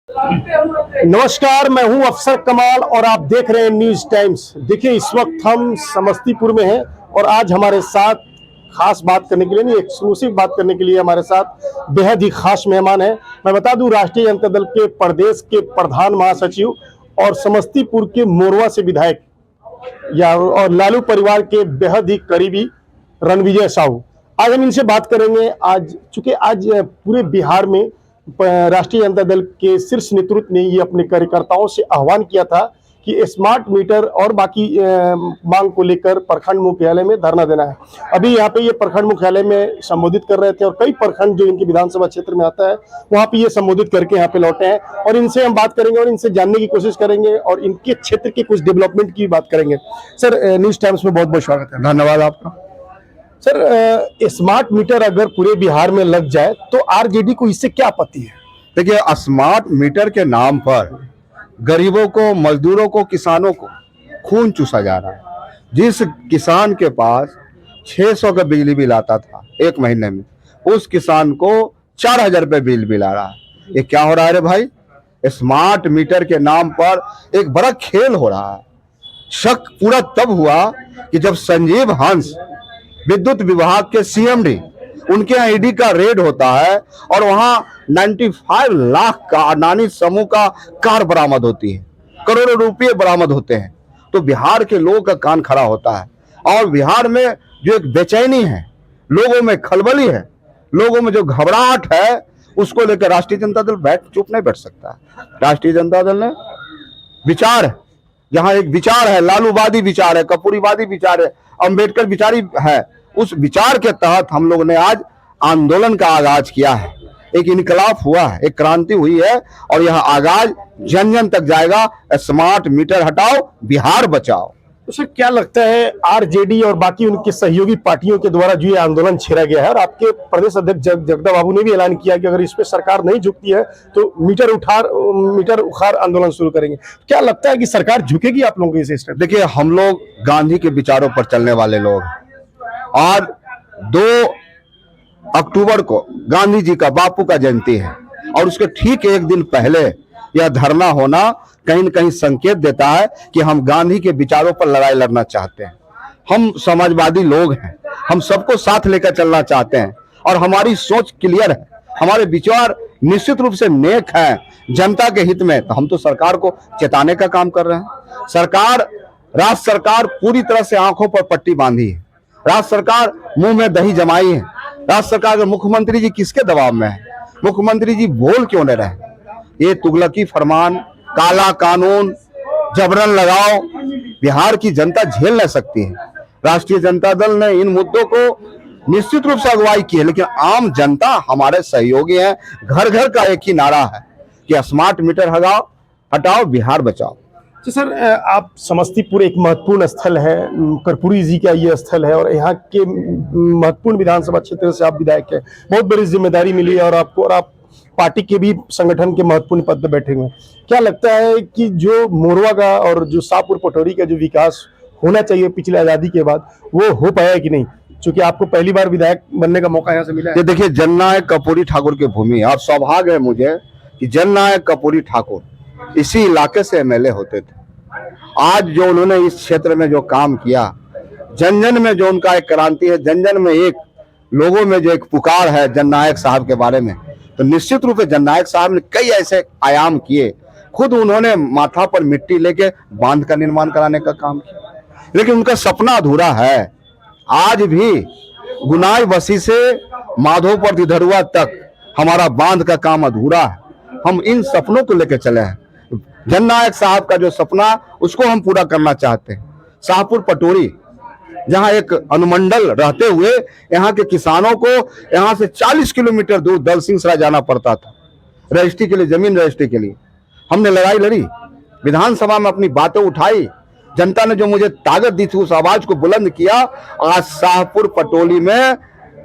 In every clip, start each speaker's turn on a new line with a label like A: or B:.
A: नमस्कार, मैं हूं अफसर कमाल और आप देख रहे हैं न्यूज टाइम्स। देखिए, इस वक्त हम समस्तीपुर में हैं और आज हमारे साथ खास बात करने के लिए नहीं, एक्सक्लूसिव बात करने के लिए हमारे साथ बेहद ही खास मेहमान हैं। मैं बता दूं, राष्ट्रीय जनता दल के प्रदेश के प्रधान महासचिव और समस्तीपुर के मोरवा से विधायक और लालू परिवार के बेहद ही करीबी रणविजय साहू। आज हम इनसे बात करेंगे। आज चूंकि आज पूरे बिहार में राष्ट्रीय जनता दल के शीर्ष नेतृत्व ने ये अपने कार्यकर्ताओं से आह्वान किया था कि स्मार्ट मीटर और बाकी मांग को लेकर प्रखंड मुख्यालय में धरना देना है। अभी यहाँ पे ये प्रखंड मुख्यालय में संबोधित कर रहे थे और कई प्रखंड जो इनके विधानसभा क्षेत्र में आता है वहाँ पे ये संबोधित करके यहाँ पे लौटे हैं और इनसे हम बात करेंगे और इनसे जानने की कोशिश करेंगे और इनके क्षेत्र के कुछ डेवलपमेंट की बात करेंगे। सर, न्यूज टाइम्स में बहुत बहुत स्वागत है।
B: धन्यवाद आपका।
A: सर, स्मार्ट मीटर अगर पूरे बिहार में लग जाए तो आरजेडी को इससे क्या आपत्ति है?
B: देखिए, स्मार्ट मीटर के नाम पर गरीबों को, मजदूरों को, किसानों को खून चूसा जा रहा है। जिस किसान के पास 600 का बिजली बिल आता था एक महीने में, उस किसान को 4000 रुपये बिल आ रहा है। ये क्या हो रहा है रे भाई? स्मार्ट मीटर के नाम पर एक बड़ा खेल हो रहा है। शक पूरा तब हुआ कि जब संजीव हंस विद्युत विभाग के सीएमडी, उनके यहाँ ईडी का रेड होता है और वहां 95 लाख का अडानी समूह का कार बरामद होती है, करोड़ों रुपये बरामद होते हैं। तो बिहार के लोगों का कान खड़ा होता है और बिहार में जो एक बेचैनी है, लोगों में खलबली है, लोगों में जो घबराहट है, उसको लेकर राष्ट्रीय जनता दल चुप नहीं बैठ सकता। राष्ट्रीय जनता दल ने विचार है, जहां एक विचार है, लालूवादी विचार है, कपूरीवादी विचार है, अंबेडकर विचारी है, उस विचार के तहत हम लोगों ने आज आंदोलन का आगाज किया है। एक इनकलाब हुआ है, एक क्रांति हुई है और यह आगाज जन जन तक जाएगा। स्मार्ट मीटर हटाओ, बिहार बचाओ।
A: तो सर, क्या लगता है आरजेडी और बाकी उनके सहयोगी पार्टियों के द्वारा जो ये आंदोलन छेड़ा गया है, और आपके प्रदेश अध्यक्ष जगदम्बा बाबू ने भी ऐलान किया कि अगर इस पे सरकार नहीं झुकती है तो मीटर उखाड़ आंदोलन शुरू करेंगे, क्या लगता है कि सरकार झुकेगी आप लोगों के इस स्टेप?
B: देखिए, हम लोग गांधी के विचारों पर चलने वाले लोग और 2 अक्टूबर को गांधी जी का, बापू का जयंती है और उसके ठीक एक दिन पहले यह धरना होना कहीं न कहीं संकेत देता है कि हम गांधी के विचारों पर लड़ाई लड़ना चाहते हैं। हम समाजवादी लोग हैं, हम सबको साथ लेकर चलना चाहते हैं और हमारी सोच क्लियर है, हमारे विचार निश्चित रूप से नेक हैं जनता के हित में। तो हम तो सरकार को चेताने का काम कर रहे हैं। राज्य सरकार पूरी तरह से आंखों पर पट्टी बांधी है, राज्य सरकार मुंह में दही जमाई है। राज्य सरकार, मुख्यमंत्री जी किसके दबाव में है? मुख्यमंत्री जी बोल क्यों नहीं रहे? ये तुगलकी फरमान, काला कानून, जबरन लगाओ बिहार की जनता झेल नहीं सकती है। राष्ट्रीय जनता दल ने इन मुद्दों को निश्चित रूप से अगुवाई की है, लेकिन आम जनता हमारे सहयोगी है। घर घर का एक ही नारा है कि स्मार्ट मीटर हटाओ, बिहार बचाओ।
A: तो सर, आप समस्तीपुर एक महत्वपूर्ण स्थल है, कर्पूरी जी का ये स्थल है और यहाँ के महत्वपूर्ण विधानसभा क्षेत्र से आप विधायक हैं। बहुत बड़ी जिम्मेदारी मिली है और आपको, और आप पार्टी के भी संगठन के महत्वपूर्ण पद पर बैठे हुए हैं। क्या लगता है कि जो मोरवा का और जो शाहपुर पटोरी का जो विकास होना चाहिए पिछले आजादी के बाद, वो हो पाया कि नहीं? क्योंकि आपको पहली बार विधायक बनने का मौका यहाँ से मिला है।
B: देखिए, जननायक कर्पूरी ठाकुर की भूमि और सौभाग्य है मुझे कि जननायक कर्पूरी ठाकुर इसी इलाके से एमएलए होते थे। आज जो उन्होंने इस क्षेत्र में जो काम किया, जन जन में जो उनका एक क्रांति है, जन जन में एक लोगों में जो एक पुकार है जननायक साहब के बारे में, तो निश्चित रूप से जननायक साहब ने कई ऐसे आयाम किए। खुद उन्होंने माथा पर मिट्टी लेके बांध का निर्माण कराने का काम किया, लेकिन उनका सपना अधूरा है। आज भी गुनाई बसी से माधोपुर दिधरुआ तक हमारा बांध का काम अधूरा है। हम इन सपनों को लेकर चले हैं। जननायक साहब का जो सपना, उसको हम पूरा करना चाहते हैं। शाहपुर पटोरी, जहां एक अनुमंडल रहते हुए यहाँ के किसानों को यहाँ से 40 किलोमीटर दूर दलसिंहसराय जाना पड़ता था रजिस्ट्री के लिए, जमीन रजिस्ट्री के लिए। हमने लड़ाई लड़ी, विधानसभा में अपनी बातें उठाई, जनता ने जो मुझे ताकत दी थी, उस आवाज को बुलंद किया। आज शाहपुर पटोली में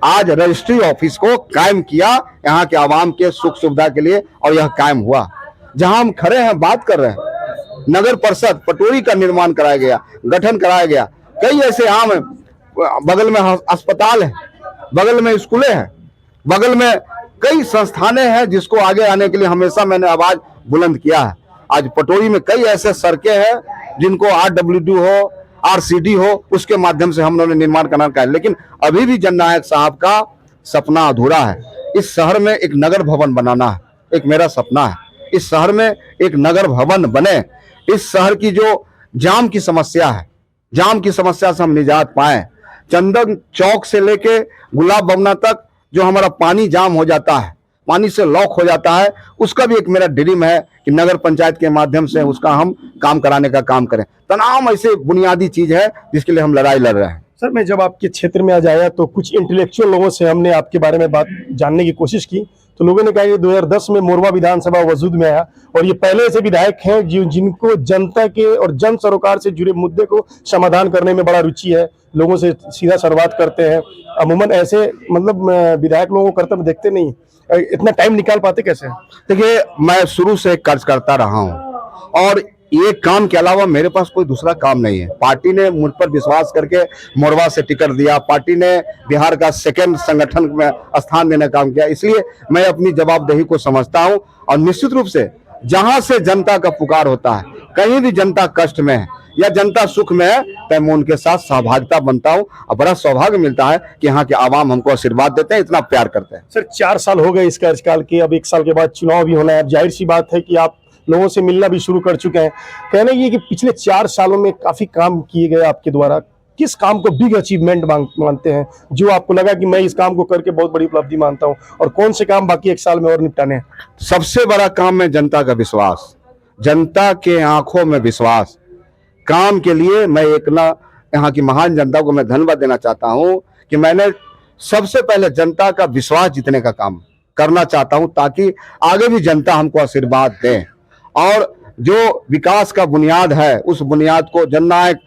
B: आज रजिस्ट्री ऑफिस को कायम किया यहाँ के आवाम के सुख सुविधा के लिए, और यह कायम हुआ। जहां हम खड़े हैं, बात कर रहे हैं, नगर परिषद पटोरी का निर्माण कराया गया, गठन कराया गया। कई ऐसे आम है, बगल में अस्पताल है, बगल में स्कूलें हैं, बगल में कई संस्थानें हैं जिसको आगे आने के लिए हमेशा मैंने आवाज बुलंद किया है। आज पटोरी में कई ऐसे सड़कें हैं जिनको RWD हो, RCD हो, उसके माध्यम से हम लोगों ने निर्माण करना का है। लेकिन अभी भी जननायक साहब का सपना अधूरा है। इस शहर में एक नगर भवन बनाना है, एक मेरा सपना है। इस शहर में एक नगर भवन बने। इस शहर की जो जाम की समस्या है, जाम की समस्या से हम निजात पाए। चंदन चौक से लेके गुलाब भवना तक जो हमारा पानी जाम हो जाता है, पानी से लॉक हो जाता है, उसका भी एक मेरा ड्रीम है कि नगर पंचायत के माध्यम से उसका हम काम कराने का काम करें। तमाम ऐसे बुनियादी चीज है जिसके लिए हम लड़ाई लड़ रहे हैं।
A: सर, मैं जब आपके क्षेत्र में आज आया तो कुछ इंटेलेक्चुअल लोगों से हमने आपके बारे में बात जानने की कोशिश की, तो लोगों ने कहा कि 2010 में मोरवा विधानसभा वजूद में आया और ये पहले से विधायक हैं जिनको जनता के और जन सरोकार से जुड़े मुद्दे को समाधान करने में बड़ा रुचि है, लोगों से सीधा संवाद करते हैं। अमूमन ऐसे मतलब विधायक लोगों को कर्तव्य देखते नहीं, इतना टाइम निकाल पाते कैसे?
B: देखिए, मैं शुरू से कर्ज करता रहा हूं और ये काम के अलावा मेरे पास कोई दूसरा काम नहीं है। पार्टी ने मुझ पर विश्वास करके मोरवा से टिकट दिया, पार्टी ने बिहार का सेकंड संगठन में स्थान देने का काम किया, इसलिए मैं अपनी जवाबदेही को समझता हूं। और निश्चित रूप से जहां से जनता का पुकार होता है, कहीं भी जनता कष्ट में है या जनता सुख में है, तो मैं उनके साथ सहभागिता बनता हूं और बड़ा सौभाग्य मिलता है कि यहाँ के आवाम हमको आशीर्वाद देते हैं, इतना प्यार करते हैं।
A: सर, 4 साल हो गए इस कार्यकाल के, अब 1 साल के बाद चुनाव भी होना है। अब जाहिर सी बात है कि आप लोगों से मिलना भी शुरू कर चुके हैं। कहना ये कि पिछले 4 सालों में काफी काम किए गए आपके द्वारा, किस काम को बिग अचीवमेंट मानते हैं जो आपको लगा कि मैं इस काम को करके बहुत बड़ी उपलब्धि मानता हूं, और कौन से काम बाकी 1 साल में और निपटाने हैं?
B: सबसे बड़ा काम है जनता का विश्वास, जनता के आंखों में विश्वास। काम के लिए मैं यहाँ की महान जनता को मैं धन्यवाद देना चाहता हूं कि मैंने सबसे पहले जनता का विश्वास जीतने का काम करना चाहता हूं, ताकि आगे भी जनता हमको आशीर्वाद दे। और जो विकास का बुनियाद है, उस बुनियाद को जननायक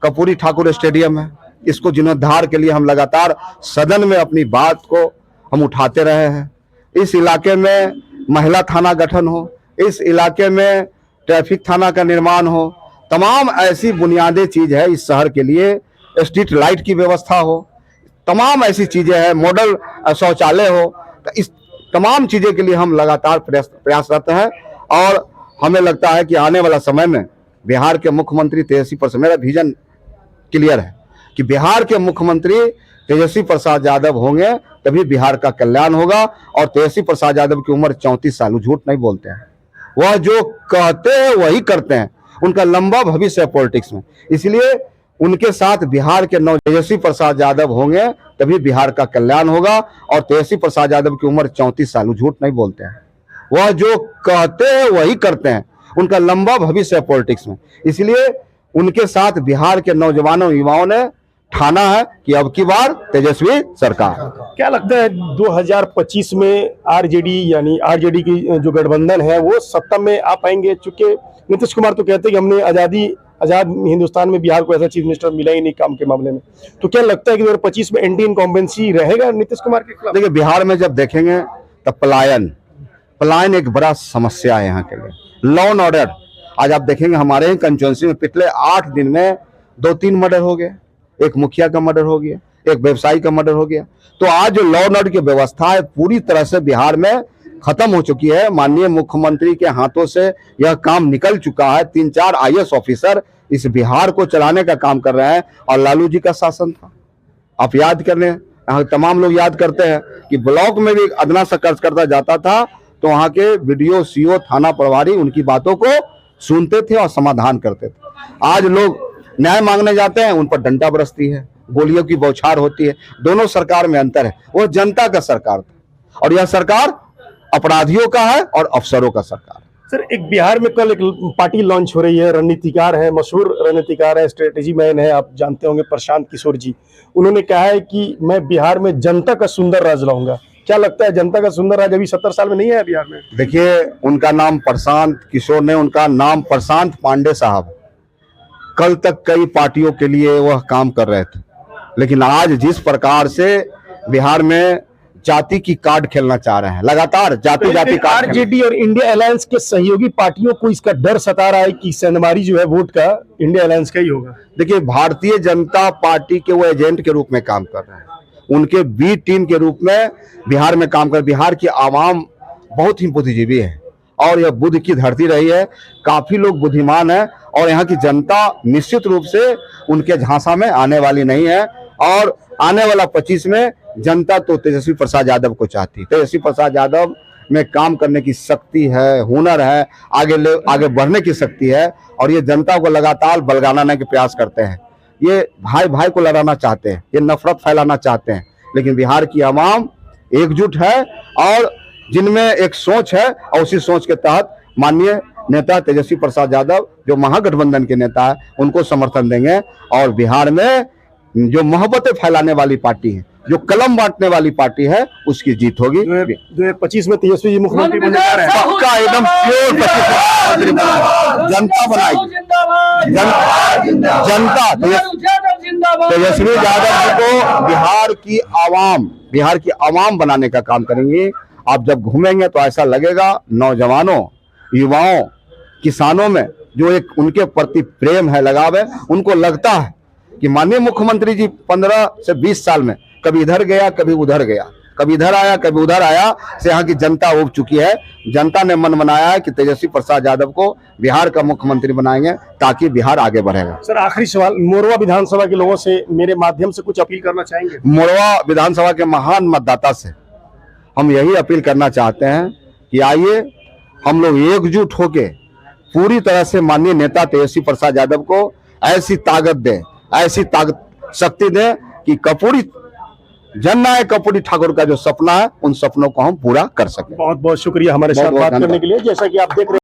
B: कर्पूरी ठाकुर स्टेडियम है, इसको जीर्णोद्धार के लिए हम लगातार सदन में अपनी बात को हम उठाते रहे हैं। इस इलाके में महिला थाना गठन हो, इस इलाके में ट्रैफिक थाना का निर्माण हो, तमाम ऐसी बुनियादी चीज है इस शहर के लिए। स्ट्रीट लाइट की व्यवस्था हो, तमाम ऐसी चीजें हैं, मॉडल शौचालय हो, तो इस तमाम चीजें के लिए हम लगातार प्रयासरत हैं। और हमें लगता है कि आने वाला समय में बिहार के मुख्यमंत्री तेजस्वी प्रसाद, मेरा विजन क्लियर है कि बिहार के मुख्यमंत्री तेजस्वी प्रसाद यादव होंगे, तभी बिहार का कल्याण होगा। और तेजस्वी प्रसाद यादव की उम्र 34 साल, झूठ नहीं बोलते हैं, वह जो कहते हैं वही करते हैं, उनका लंबा भविष्य है पॉलिटिक्स में। इसलिए उनके साथ बिहार के तेजस्वी प्रसाद यादव होंगे, तभी बिहार का कल्याण होगा। और तेजस्वी प्रसाद यादव की उम्र 34 साल, झूठ नहीं बोलते हैं, वह जो कहते हैं वही करते हैं, उनका लंबा भविष्य है पॉलिटिक्स में। इसलिए उनके साथ बिहार के नौजवानों युवाओं ने ठाना है कि अब की बार तेजस्वी सरकार।
A: क्या लगता है 2025 में आरजेडी की जो गठबंधन है वो सत्ता में आ पाएंगे? चूंकि नीतीश कुमार तो कहते हैं कि हमने आजाद हिंदुस्तान में बिहार को ऐसा चीफ मिनिस्टर मिला ही नहीं काम के मामले में, तो क्या लगता है कि 2025 में एंटी इनकम्बेंसी रहेगा नीतीश कुमार के खिलाफ?
B: देखिए, बिहार में जब देखेंगे तब पलायन एक बड़ा समस्या है यहाँ के लिए। लॉ एंड ऑर्डर, आज आप देखेंगे हमारे ही कंस्टिट्यूंसी में पिछले 8 दिन में 2-3 मर्डर हो गए, एक मुखिया का मर्डर हो गया, एक व्यवसायी का मर्डर हो गया। तो आज जो लॉ एंड ऑर्डर की व्यवस्था है पूरी तरह से बिहार में खत्म हो चुकी है। माननीय मुख्यमंत्री के हाथों से यह काम निकल चुका है। 3-4 IAS ऑफिसर इस बिहार को चलाने का काम कर रहे हैं। और लालू जी का शासन था, आप याद कर लें, तमाम लोग याद करते हैं कि ब्लॉक में भी अदना सा कर्ज करता जाता था तो वहां के BDO, CO, थाना प्रभारी उनकी बातों को सुनते थे और समाधान करते थे। आज लोग न्याय मांगने जाते हैं, उन पर डंडा बरसती है, गोलियों की बौछार होती है। दोनों सरकार में अंतर है, वो जनता का सरकार था और यह सरकार अपराधियों का है और अफसरों का सरकार है।
A: सर, एक बिहार में कल एक पार्टी लॉन्च हो रही है, रणनीतिकार है, मशहूर रणनीतिकार है, स्ट्रेटेजी मैन है, आप जानते होंगे, प्रशांत किशोर जी। उन्होंने कहा है कि मैं बिहार में जनता का सुंदर राज लाऊंगा। क्या लगता है जनता का सुंदर राज अभी 70 साल में नहीं है बिहार में?
B: देखिए, उनका नाम प्रशांत किशोर ने, उनका नाम प्रशांत पांडे साहब, कल तक कई पार्टियों के लिए वह काम कर रहे थे, लेकिन आज जिस प्रकार से बिहार में जाति की कार्ड खेलना चाह रहे हैं, लगातार जाति कार्ड,
A: आरजेडी और इंडिया अलायंस के सहयोगी पार्टियों को इसका डर सता रहा है कि सेंधमारी जो है वोट का इंडिया अलायंस का ही होगा।
B: देखिए, भारतीय जनता पार्टी के वो एजेंट के रूप में काम कर रहे हैं, उनके बी टीम के रूप में बिहार में काम कर। बिहार की आवाम बहुत ही बुद्धिजीवी है और यह बुद्ध की धरती रही है। काफी लोग बुद्धिमान है और यहाँ की जनता निश्चित रूप से उनके झांसा में आने वाली नहीं है। और आने वाला 25 में जनता तो तेजस्वी प्रसाद यादव को चाहती। तेजस्वी प्रसाद यादव में काम करने की शक्ति है, हुनर है, आगे बढ़ने की शक्ति है और ये जनता को लगातार बलगाने के प्रयास करते हैं। ये भाई भाई को लड़ाना चाहते हैं, ये नफरत फैलाना चाहते हैं, लेकिन बिहार की आवाम एकजुट है और जिनमें एक सोच है और उसी सोच के तहत माननीय नेता तेजस्वी प्रसाद यादव जो महागठबंधन के नेता है उनको समर्थन देंगे। और बिहार में जो मोहब्बतें फैलाने वाली पार्टी है, जो कलम बांटने वाली पार्टी है, उसकी जीत होगी।
A: 25 में तेजस्वी जी मुख्यमंत्री बनने जा रहे हैं।
B: पक्का एकदम प्योर 25 जनता बनाएगी। जनता तेजस्वी यादव जी को बिहार की आवाम बनाने का काम करेंगे। आप जब घूमेंगे तो ऐसा लगेगा नौजवानों, युवाओं, किसानों में जो एक उनके प्रति प्रेम है, लगाव है, उनको लगता है कि माननीय मुख्यमंत्री जी 15 से 20 साल में कभी इधर गया, कभी उधर गया, कभी इधर आया, कभी उधर आया, से यहाँ की जनता उब चुकी है। जनता ने मन बनाया है कि तेजस्वी प्रसाद यादव को बिहार का मुख्यमंत्री बनाएंगे ताकि बिहार आगे बढ़ेगा।
A: सर, आखिरी सवाल, मोरवा विधानसभा के लोगों से मेरे माध्यम से कुछ अपील करना चाहेंगे?
B: मोरवा विधानसभा के महान मतदाता से हम यही अपील करना चाहते हैं कि आइए हम लोग एकजुट होके पूरी तरह से माननीय नेता तेजस्वी प्रसाद यादव को ऐसी ताकत दें, ऐसी शक्ति दें कि जननायक कर्पूरी ठाकुर का जो सपना है उन सपनों को हम पूरा कर सकें।
A: बहुत बहुत शुक्रिया हमारे साथ बात करने के लिए। जैसा कि आप देख रहे हैं